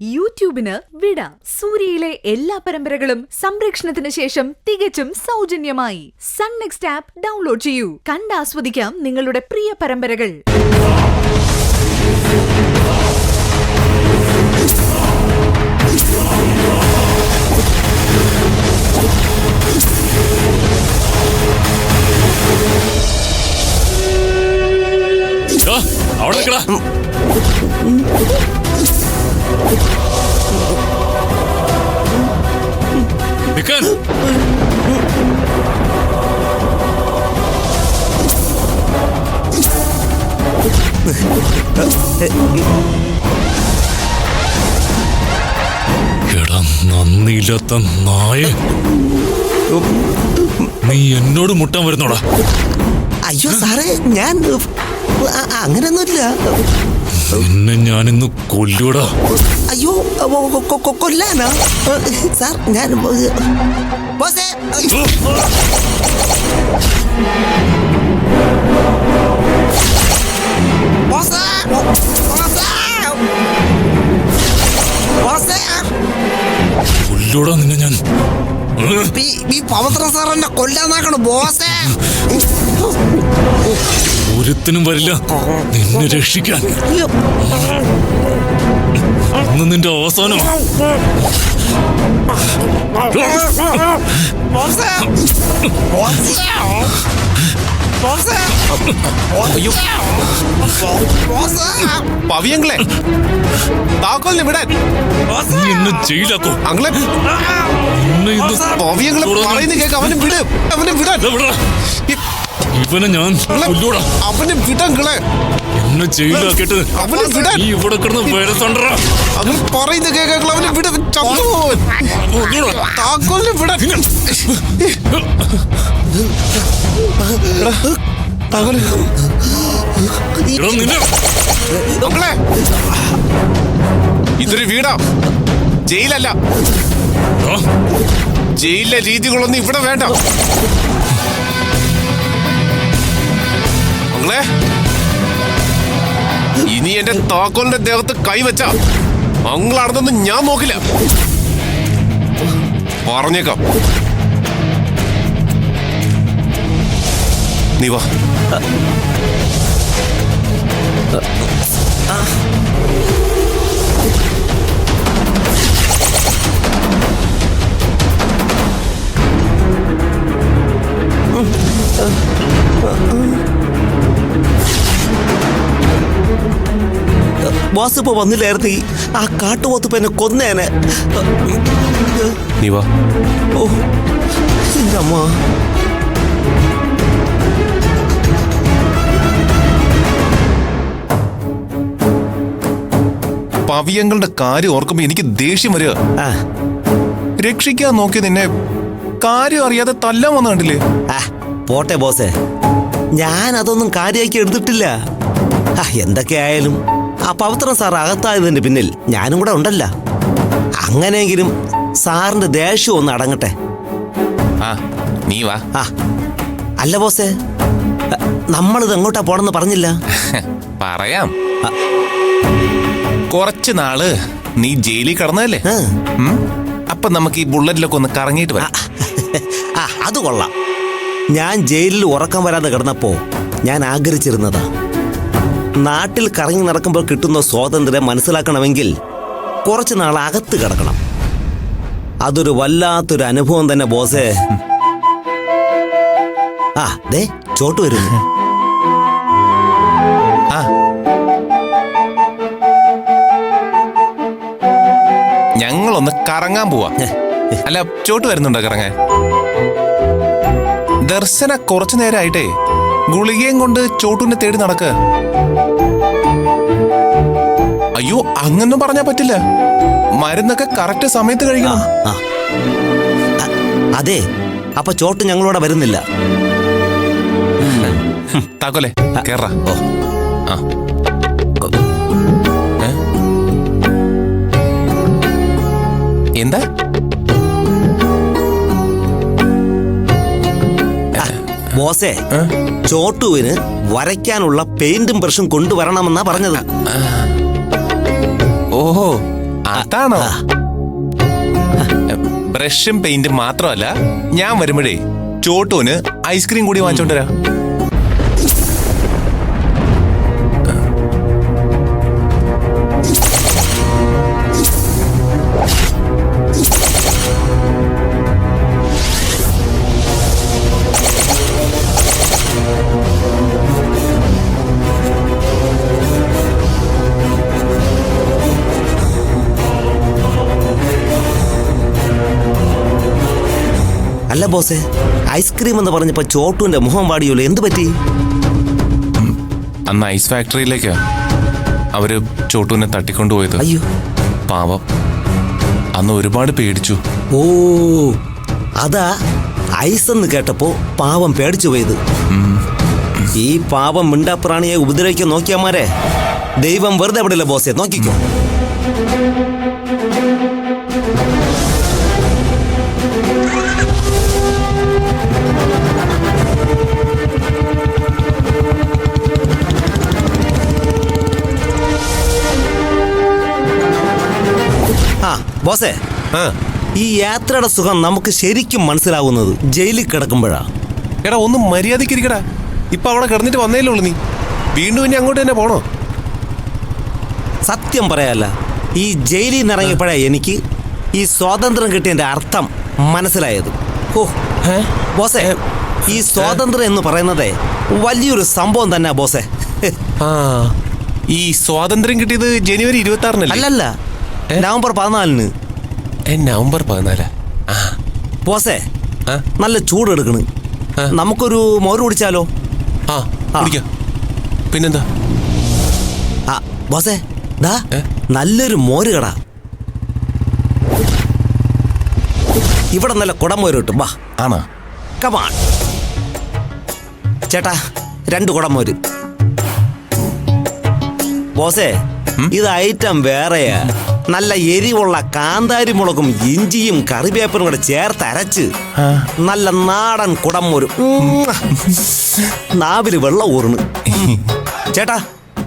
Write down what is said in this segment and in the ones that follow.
യൂട്യൂബിന് വിട. സൂര്യയിലെ എല്ലാ പരമ്പരകളും സംരക്ഷണത്തിന് ശേഷം തികച്ചും സൗജന്യമായി സൺ നെക്സ്റ്റ് ആപ്പ് ഡൗൺലോഡ് ചെയ്യൂ. കണ്ടാസ്വദിക്കാം നിങ്ങളുടെ പ്രിയ പരമ്പരകൾ. അവിടെ നിൽക്കടാ. നിൽക്കാൻ. എടാ നന്ദിയില്ലാത്ത നായ, നീ എന്നോട് മുട്ടാൻ വരുന്നോടാ? അയ്യോ സാറേ, ഞാൻ അങ്ങനൊന്നുമില്ല. നിന്നെ ഞാനിന്ന് കൊല്ലൂടാ. അയ്യോ കൊല്ലാനാ സാർ? ഞാൻ ബോസേ, ബോസേ, ബോസേ, കൊല്ലൂടാ നിന്നെ ഞാൻ. ഈ പവിത്രൻ സാർ എന്നെ കൊല്ലാന്നാക്കണം ബോസേ. ഒരുത്തിനും വരില്ല നിന്നെ രക്ഷിക്കാൻ. ഇന്ന് നിന്റെ അവസാനം. പവിയങ്ങളെ താക്കോലിനെ വിടാൻ നീ എന്നെ ജയിലാക്കോ? അങ്ങളെ പവിയങ്ങളെ പറയുന്ന കേക്ക്. അവനെ വിട്, അവനെ വിടാൻ. ഇവനെ ഞാൻ കൊല്ലൂടാ. അവനെ വിടങ്ങളെ. എന്നെ ജയിലാക്കിയിട്ട് അവനെ വിടാൻ. നീ ഇവിടെ കിടന്ന് വരത്തണ്ടടാ. അങ്ങനെ പറയുന്ന കേക്ക്. അവനെ വിട. താക്കോലിനെ വിടാൻ. താക്കോല് മക്കളെ, ഇതൊരു വീടാ, ജയിലല്ല. ജയിലിലെ രീതികളൊന്നും ഇവിടെ വേണ്ട മക്കളെ. ഇനി എന്റെ താക്കോലിന്റെ ദേഹത്ത് കൈവച്ച അങ്ങളാണെന്നൊന്നും ഞാൻ നോക്കില്ല, പറഞ്ഞേക്കാം. നീ വാ. ബോസ് ഇപ്പൊ വന്നില്ലായിരുന്നു, ആ കാട്ടുപോത്ത് എന്നെ കൊന്നേനെ. നീ വാ. ഓ എന്റെ അമ്മ. പവിയങ്ങളുടെ കാര്യം ഓർക്കുമ്പോ എനിക്ക് ദേഷ്യം വരിക. രക്ഷിക്കാൻ നോക്കി നിന്നെ കാര്യം അറിയാതെ തല്ലാൻ വന്ന കണ്ടില്ലേ? പോട്ടെ ബോസേ, ഞാൻ അതൊന്നും കാര്യമാക്കി എടുത്തിട്ടില്ല. എന്തൊക്കെയായാലും ആ പവിത്രൻ സാർ അകത്തായതിന്റെ പിന്നിൽ ഞാനും കൂടെ ഉണ്ടല്ല. അങ്ങനെയെങ്കിലും സാറിന്റെ ദേഷ്യം ഒന്ന് അടങ്ങട്ടെ. നീ വാ. അല്ല ബോസേ, നമ്മളിത് എങ്ങോട്ടാ പോണെന്ന് പറഞ്ഞില്ല. പറയാം. കുറച്ച് നാള് നീ ജയിലിൽ കിടന്നതല്ലേ, അപ്പൊ നമുക്ക് ഈ ബുള്ളറ്റിലൊക്കെ ഒന്ന് കറങ്ങിയിട്ട് വരാം. അത് കൊള്ളാം. ഞാൻ ജയിലിൽ ഉറക്കം വരാതെ കിടന്നപ്പോ ഞാൻ ആഗ്രഹിച്ചിരുന്നതാ, നാട്ടിൽ കറങ്ങി നടക്കുമ്പോൾ കിട്ടുന്ന സ്വാതന്ത്ര്യം മനസ്സിലാക്കണമെങ്കിൽ കുറച്ച് നാൾ അകത്ത് കിടക്കണം. അതൊരു വല്ലാത്തൊരു അനുഭവം തന്നെ ബോസേ. ദേ ചോട്ട് വരുന്നു. ഞങ്ങളൊന്ന് കറങ്ങാൻ പോവാ. അല്ല, ചോട്ട് വരുന്നുണ്ടോ കറങ്ങാൻ? ദർശന കുറച്ചു നേരമായിട്ടേ ഗുളികയും കൊണ്ട് ചോട്ടുവിനെ തേടി നടക്കുക. അയ്യോ, അങ്ങനൊന്നും പറഞ്ഞാ പറ്റില്ല. മരുന്നൊക്കെ കറക്റ്റ് സമയത്ത് കഴിക്കണം. അതെ, അപ്പൊ ചോട്ട് ഞങ്ങളോടെ വരുന്നില്ല. താക്കോലെ കേറാ. എന്താ ബോസേ, ചോട്ടുവിന് വരയ്ക്കാനുള്ള പെയിന്റും ബ്രഷും കൊണ്ടുവരണമെന്നാ പറഞ്ഞത്. ഓഹോ, അതാണോ? ബ്രഷും പെയിന്റും മാത്രമല്ല, ഞാൻ വരുമ്പോഴേ ചോട്ടൂന് ഐസ്ക്രീം കൂടി വാങ്ങിച്ചോണ്ടരാ. അല്ല ബോസേ, ഐസ്ക്രീം എന്ന് പറഞ്ഞപ്പോ ചോട്ടുവിന്റെ മുഖം വാടിയല്ലോ, എന്ത് പറ്റി? അന്ന് ഐസ് ഫാക്ടറിയിലേക്കാ അവര് ചോട്ടൂനെ തട്ടിക്കൊണ്ടുപോയത്. അയ്യോ പാവം, അന്ന് ഒരുപാട് പേടിച്ചു. ഓ, അതാ ഐസ് എന്ന് കേട്ടപ്പോ പാവം പേടിച്ചു പോയത്. ഈ പാവം മിണ്ടാപ്രാണിയെ ഉപദ്രവിക്കാൻ നോക്കിയമാരെ ദൈവം വെറുതെ വിടില്ല ബോസേ, നോക്കിക്കോ. ആ ബോസേ, ഈ യാത്രയുടെ സുഖം നമുക്ക് ശരിക്കും മനസ്സിലാവുന്നത് ജയിലിൽ കിടക്കുമ്പോഴാ. എടാ ഒന്ന് മര്യാദക്കിരിക്കടാ. ഇപ്പൊ അവിടെ കിടന്നിട്ട് വന്നേലേ ഉള്ളു നീ. വീണ്ടും ഇനി അങ്ങോട്ട് തന്നെ പോണോ? സത്യം പറയാല്ല, ഈ ജയിലിൽ നിന്ന് ഇറങ്ങിയപ്പോഴാ എനിക്ക് ഈ സ്വാതന്ത്ര്യം കിട്ടിയതിന്റെ അർത്ഥം മനസ്സിലായത്. ഓ ബോസേ, ഈ സ്വാതന്ത്ര്യം എന്ന് പറയുന്നതേ വലിയൊരു സംഭവം തന്നെ ബോസേ. ആ, ഈ സ്വാതന്ത്ര്യം കിട്ടിയത് ജനുവരി 26-നല്ലേ? അല്ലല്ല, നവംബർ 14-ന്. നവംബർ 14. ബോസേ, നല്ല ചൂടെടുക്കണ്. നമുക്കൊരു മോര് കുടിച്ചാലോ? ആ കുടിക്കാം. പിന്നെന്താ? ആ ബോസേ, ദാ നല്ലൊരു മോര് കട. ഇവിടെ നല്ല കുടമോര് കിട്ടും. വാ. ആണോ? കമാൺ ചേട്ടാ, 2 കുടമോര്. ബോസേ, ഇത് ഐറ്റം വേറെയാ. നല്ല എരിവുള്ള കാന്താരി മുളകും ഇഞ്ചിയും കറിവേപ്പനും കൂടെ ചേർത്ത് അരച്ച് നല്ല നാടൻ കുടമോര്. നാവില് വെള്ളം ഊർന്ന്. ചേട്ടാ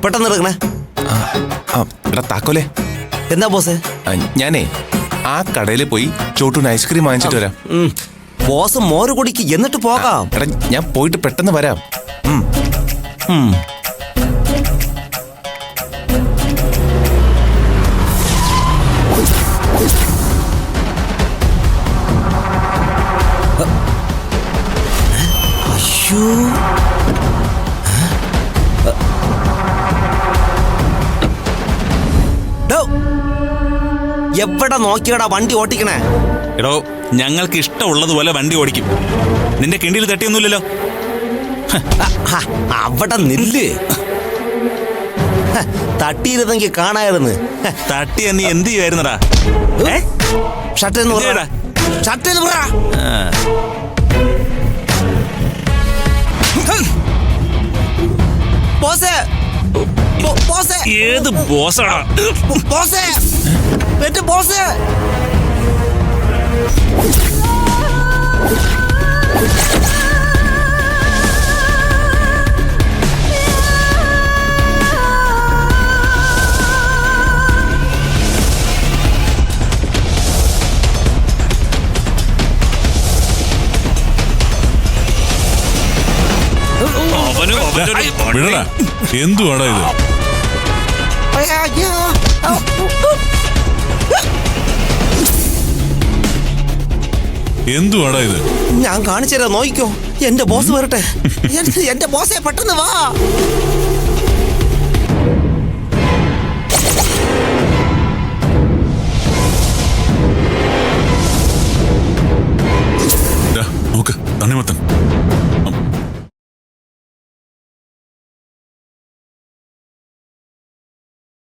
പെട്ടെന്ന് എടുക്കണേ. എടാ താക്കോലേ. എന്താ ബോസേ? ഞാനേ ആ കടയിൽ പോയി ചോട്ടൂന് ഐസ്ക്രീം വാങ്ങിച്ചിട്ട് വരാം. ബോസ് മോര് കുടിക്ക്, എന്നിട്ട് പോകാം. എടാ ഞാൻ പോയിട്ട് പെട്ടെന്ന് വരാം. അയ്യോ, എവിടെ നോക്കിയടാ വണ്ടി ഓട്ടിക്കണേ? എടോ, ഞങ്ങൾക്ക് ഇഷ്ടമുള്ളതുപോലെ വണ്ടി ഓടിക്കും. നിന്റെ കിണ്ടിയിൽ തട്ടിയൊന്നുമില്ലല്ലോ. അവിടെ നില്ല്. തട്ടിയിരുന്നെങ്കിൽ കാണായിരുന്നു. തട്ടിയ നീ എന്ത് ചെയ്യുമായിരുന്നടാ? ഷർട്ട് ബോസേ, ബോസേ, ഏത് ബോസാടാ? ബോസേ, എന്റെ ബോസേ. എന്തുവാടാ ഇത്? എന്തുവാടാ ഇത്? ഞാൻ കാണിച്ചു തരാം, നോക്കിക്കോ. എന്റെ ബോസ് വരട്ടെ. എന്റെ ബോസേ, പെട്ടെന്ന് വാ. നോക്ക്, തണ്ണിമത്തൻ.